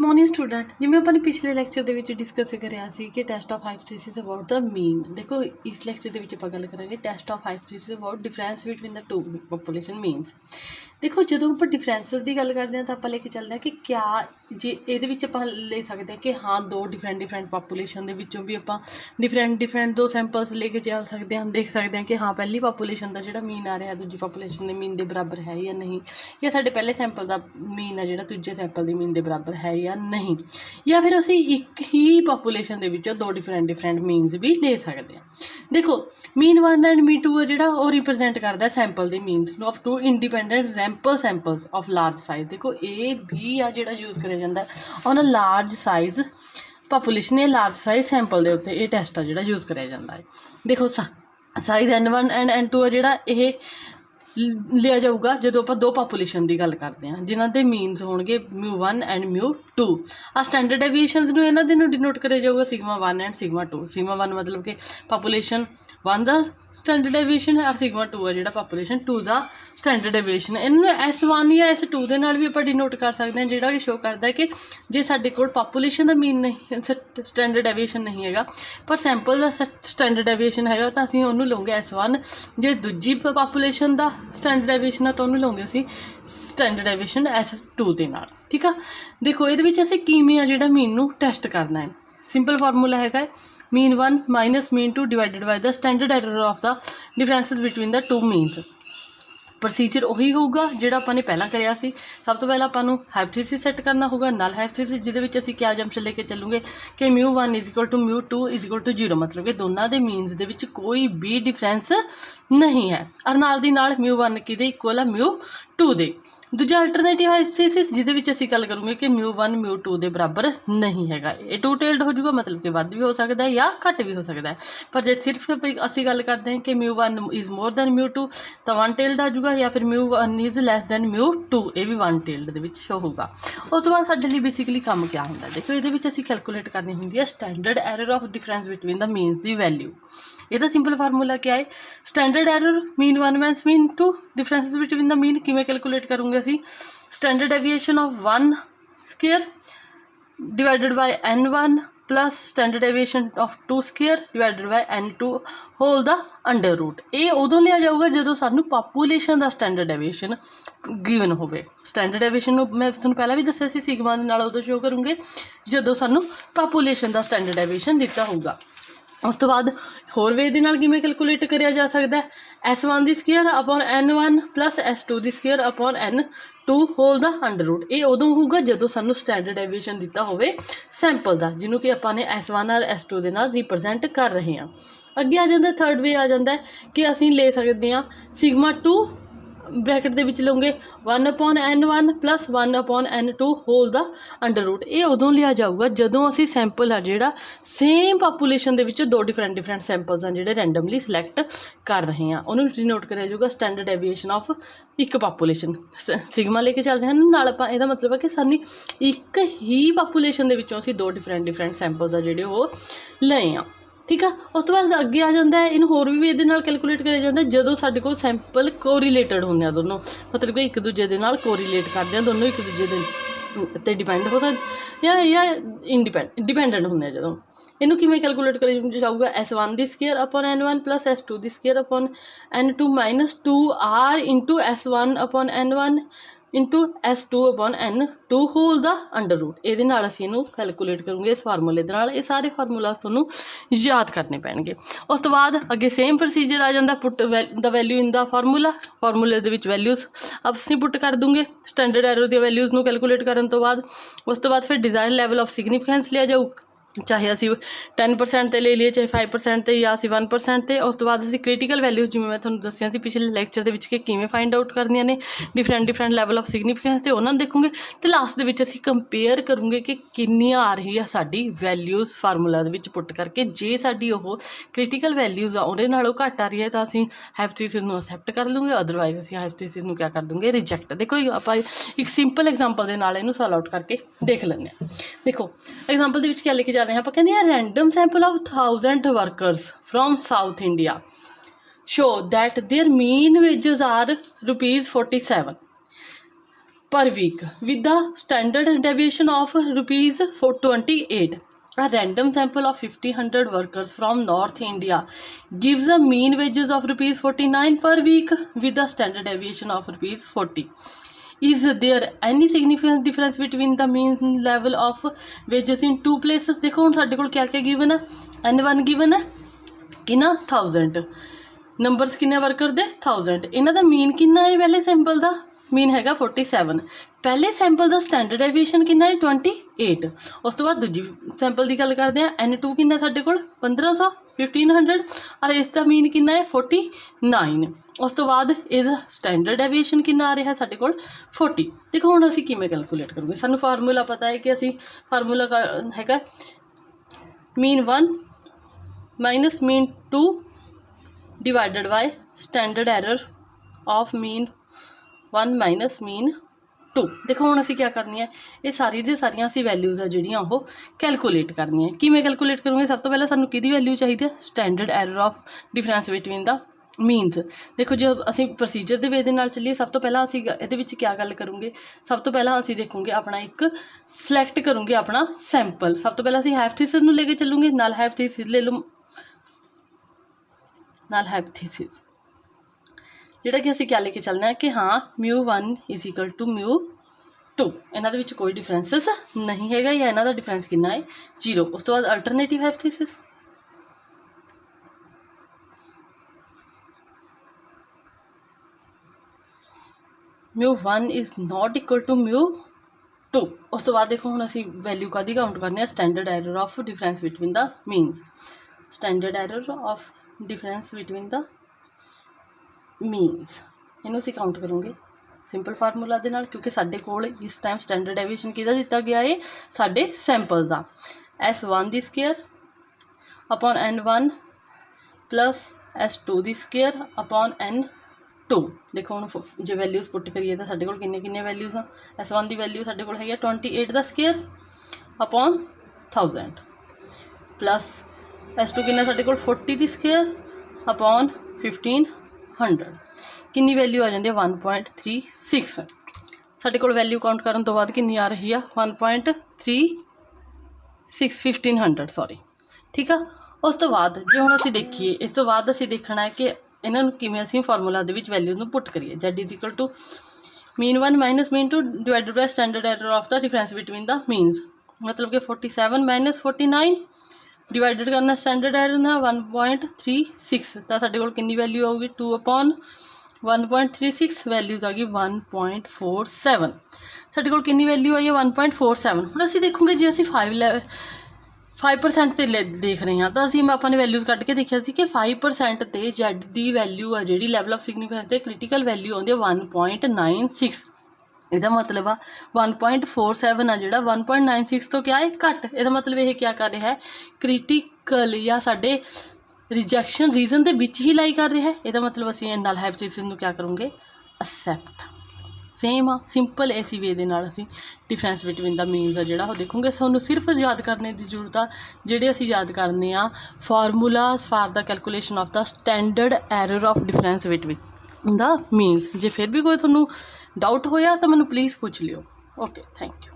Morning student जिवें अपने पिछले लैक्चर के डिस्कस कराया कि test of hypothesis about the mean. देखो इस लैक्चर के आप गल करांगे test of hypothesis about difference between the two population मीनस। देखो जो आप डिफरेंसिस की गल करते हैं तो आप लेके चलते हैं कि क्या जे ये ले सकते हैं कि हाँ दो डिफरेंट पॉपुलेशन के विचों भी आप डिफरेंट दो सैंपल्स लेके चल सकते हैं। देख सकते हैं कि हाँ पहली पॉपुलेशन का जो मीन आ रहा है दूजी पॉपुलेशन के मीन के बराबर है या नहीं, या साढ़े पहले सैंपल का मीन है जो दूजे सैंपल के मीन के बराबर है या नहीं, या फिर असी एक ही पॉपुलेशन के विचों दो डिफरेंट मीनस भी ले सकते हैं। देखो मीन 1 एंड मीन 2 है जो रिप्रजेंट करता है सैंपल के means of two independent random samples of large size. देखो ये भी आ जो यूज़ कराया जाता है on a large size population या लार्ज साइज सैंपल के उत्ते ये टैस्ट है जो यूज़ कराया जाता है। देखो साइज N1 एंड N2 है जोड़ा ये लिया जाऊगा जो आप दो पॉपुलेशन की गल करते हैं जिन्हों के मीनस होंगे μ1 एंड μ2। आ स्टैंडर्ड डेविएशंस इन्हों डिनोट कराया जाऊगा σ1 एंड σ2। σ1 मतलब कि पॉपुलेशन 1 का स्टैंडर्ड डेविएशन है और σ2 है जो पॉपुलेशन 2 का स्टैंडर्ड डेविएशन। इन्होंने S1 या S2 के नाल भी आप डिनोट कर सकते हैं जोड़ा कि शो करता है कि जे साडे कोल पॉपुलेशन का मीन नहीं स्टैंडर्ड डेविएशन नहीं है पर सैंपल का स्टैंडर्ड डेविएशन है तो असीं उन्होंने लओगे S1। जे दूजी पॉपुलेशन का स्टैंडर्ड डेविएशन है तो उन्होंने लओगे असीं स्टैंडर्ड डेविएशन S2 के नाल। ठीक है, देखो ये असीं किवें आ जिहड़ा मीन नूं टैस्ट करना है। सिंपल फार्मूला है mean 1 minus mean 2 divided by the standard error of the differences between the two मीनस। Procedure उही होगा जो आपने पहला कराया सी। सब तो पहला आपको हाइपोथेसिस सैट करना होगा नल हाइपोथेसिस जिहदे असीं क्या जंप्शन लेके चलूँगे कि μ1 = μ2 = 0, मतलब कि दोनों के मीनस दे विच कोई भी डिफरेंस नहीं है और नाल दी नाल μ1 किहदे इक्वल है μ2 दे। दूजा अल्टरनेटिव हाइपोथेसिस जिहदे विच असीं गल करूँगे कि μ1 μ2 के बराबर नहीं है। ये टू टेल्ड हो जाऊगा, मतलब कि वध भी हो सकता है या घट भी हो सकता है। पर जो सिर्फ असीं गल करते हैं कि μ1 इज़ मोर दैन μ2 तो वन टेल्ड आ जाऊगा, या फिर μ1 इज़ लैस दैन μ2 ये भी one tailed they which show होगा। उस तो बाद साडे लई बेसिकली काम क्या होंदा है, देखो ये असीं कैलकुलेट करनी होंदी है standard error of difference between the means की वैल्यू। ਇਹਦਾ सिंपल फार्मूला क्या है standard error mean 1 minus mean 2 difference between the mean किमें कैलकुलेट करूँगे असी standard deviation of 1 square divided by n1 plus standard deviation of 2 square divided by n2 whole the under root. ये उदों लिया जाऊगा जो सानू पॉपुलेशन का स्टैंडर्ड डेविएशन गिवन होवे। स्टैंडर्ड डेविएशन मैं तुहानू पहला भी दस्सिया सी सिग्मा दे नाल उदों शो करूँगे जो सानू पॉपुलेशन का स्टैंडर्ड डेविएशन दिता होगा। उस तो बाद होर वे दे नाल किवें कैलकुलेट कराया जा सकता है S1 the square upon N1 plus S2 the square upon N2 whole the under root. ये उदों होगा जो सानू स्टैंडर्ड डेविएशन दिता होवे सैंपल का जिन्हों कि आपाने S1 और S2 दे नाल रिप्रजेंट कर रहे हैं। अगे आ जाता थर्ड वे आ जाता है कि असीं ले सकते हैं σ2 ब्रैकेट दे विच लओगे 1 upon N1 plus 1 upon N2 whole the under root. ये उदों लिया जाऊगा जदों असीं सैंपल है जिहड़ा सेम पॉपुलेशन दे विच दो डिफरेंट सैंपल्स हैं जिहड़े रैंडमली सिलैक्ट कर रहे हैं उन्होंने डिनोट कराया जाऊगा स्टैंडर्ड डेविएशन ऑफ एक पॉपुलेशन सिग्मा लेके चल रहे हैं नाल आपां इहदा मतलब है कि सानू एक ही पॉपुलेशन दे विचों असीं दो डिफरेंट सैंपल्स आ जिहड़े वो लए आ। ठीक है, उस तो बाद अगे आ जाता है इन होर भी ये कैलकुलेट कराया जाता है जो साडे कोल सैंपल कोरिलेटेड होंगे दोनों, मतलब कि एक दूजे के नाल कोरिलेट करते हैं दोनों एक दूजे ते डिपेंड हो सकते या डिपेंडेंट होंगे जो इनू किवें कैलकुलेट कर जाऊगा S1 the square upon N1 plus S2 the square upon N2 minus 2R into S1 upon N1 into S2 upon N2 whole the under root. ये असीं इनू कैलकुलेट करूँगे इस फार्मूले दे नाल। ये सारे फार्मूलाज तुहानूं याद करने पैणगे। उस तो बाद अगे सेम प्रोसीजर आ जाता put the value in the फार्मूले दे विच वैल्यूज़ अब असीं पुट कर दूँगे स्टैंडर्ड एरर दी वैल्यूज़ नूं कैलकुलेट करन तो बाद उस तो बाद फिर डिज़ायर लैवल ऑफ सिग्नीफिकेंस लिया जाऊ, चाहे असी 10% ले लीए चाहे 5% या असी 1% ते। उस तो बाद असी क्रिटिकल वैल्यूज़ जिवें मैं तुहानूं दस्सिया सी पिछले लैक्चर दे विच कि किवें फाइंड आउट करनियां ने डिफरेंट लैवल ऑफ सिग्नीफिकेंस ते उन्हां नूं देखोगे तो लास्ट दे विच असी कंपेयर करूँगे कि किन्नियां आ रही है साडी वैल्यूज़ फार्मूला दे विच पुट करके। जे साडी ओह क्रिटिकल वैल्यूज़ आ उहदे नालों घट आ रही है तो असी हाइपोथेसिस नूं एक्सैप्ट कर लूँगे, अदरवाइज असी हाइपोथेसिस नूं क्या कर दूँगे रिजैक्ट। देखो आपां एक सिंपल एग्जाम्पल दे नाल इहनूं सॉल्व आउट करके देख लैंदे आं। देखो एग्जाम्पल दे विच क्या लेके जा रहे हैं आप कहंदे हैं random sample of 1000 workers from south India show that their mean wages are ₹47। per week with the standard deviation of rupees 428. A random sample of 1,500 workers from North India gives a mean wages of rupees 49 per week with the standard deviation of rupees 40. Is there any significant difference between the mean level of wages in two places? देखो हुण साडे कोल क्या क्या given है, N1 given है कितना 1000, numbers किन्ने worker दे 1000, इन्हां दा मीन कितना है, पहले सैंपल दा मीन हैगा 47, पहले सैंपल का स्टैंडर्ड डेविएशन कितना है 28, उस तो बाद दूजी सैंपल की गल करते हैं N2 कितना साडे कोल 1500 1500 और इसका मीन कितना है 49, उस तो बाद इसका स्टैंडर्ड डेविएशन कितना आ रहा है साडे कोल 40। देखो हुण असीं किवें कैलकुलेट करोगे, सानू फार्मूला पता है कि असीं फार्मूला हैगा mean 1 minus mean 2 divided by standard error of mean 1 minus mean 2। देखो हुण असीं क्या करनी है, ये सारी दी सारियां असीं वैल्यूज़ आ जिहड़ियां ओह कैलकुलेट करनी है। किवें कैलकुलेट करोगे, सब तो पहले सानूं किहदी वैल्यू चाहिदी है, standard error of difference between the मीनस। देखो जो असीं प्रोसीजर दे वे दे नाल चलीए, सब तो पहला असीं इहदे विच क्या गल करूँगे, सब तो पहला असीं देखूँगे अपना एक सिलेक्ट करूँगे अपना सैंपल। सब तो पहला असीं हाइपोथेसिस नूं लेके चलूँगे, नाल हाइपोथेसिस ले लो, नाल हाइपोथेसिस जिहड़ा कि असीं क्या लेके चलना है कि हाँ μ1 इज इक्वल टू μ2, इन्हां दे विच कोई डिफरेंसिस नहीं हैगा या इन्हां दा डिफरेंस कितना है 0। उस तो बाद alternative hypothesis μ1 is not equal to μ2। उस तो बाद देखो हुण असीं वैल्यू कादी काउंट करनी है, standard error of difference between the मीनस, standard error of difference between the मीनस इनू असीं काउंट करोगे सिंपल फार्मूला दे नाल, क्योंकि साडे कोल इस टाइम स्टैंडर्ड डेविएशन किहदा दिता गया है साडे सैंपल्स दा, S1 दी square upon N1 plus S2 दी स्केयर अपॉन N2। देखो हुण जे वैल्यूज़ पुट करिए तो साडे कोल किन्ने किन्ने वैल्यूज़ आ, S1 दी वैल्यू साडे कोल है 28 दा स्केयर अपॉन 1000 प्लस S2 किन्ना साडे कोल 40 दी स्केयर अपॉन 1500, कितनी वैल्यू आ जाती है 1.36। साडे कोल वैल्यू काउंट करन तो बाद कितनी आ रही है 1.36 1500 सॉरी, ठीक है। उस तो बाद जो हुण असीं देखीए, इस तो बाद असीं देखना है कि इन्हां नूं किवें असीं फार्मूला दे विच वैल्यूज़ नूं पुट करिए। Z is equal to mean 1 minus mean 2 divided by standard error of the difference between the means, मतलब कि 47 माइनस 49 डिवाइडेड करना स्टैंडर्ड एरर ना 1.36, तो साडे कोल कितनी वैल्यू आऊगी 2/1.36, वैल्यूज़ आ गई 1.47। साडे कोल कितनी वैल्यू आई है 1.47। हुण असीं देखोगे जे असीं 5% ते देख रहे हैं तो असीं अपने वैल्यूज़ कट के देखिया सी कि 5% ते Z दी वैल्यू आ जिहड़ी लैवल ऑफ सिग्नीफिकेंस ते क्रिटिकल वैल्यू आउंदी है 1.96। ਇਹਦਾ मतलब आ 1.47 आ जिहड़ा 1.96 तो क्या है घट, ਇਹਦਾ मतलब ये क्या कर रहा है क्रिटिकल या साडे रिजैक्शन रीजन के विच ही लाई कर रहा है। ਇਹਦਾ मतलब असीं नाल हाइपोथेसिस नूं क्या करोगे एक्सैप्ट, सेम आ सिंपल इसी वे दे नाल असीं डिफरेंस बिटवीन द मीनस आ जिहड़ा देखोगे। सानूं सिर्फ याद करने की जरूरत आ, जिहड़े असीं याद करने आ formulas for the calculation of the standard error of difference between the means. जे फिर भी कोई थोनों डाउट होया तो मैनूं प्लीज़ पूछ लियो। Okay, thank you.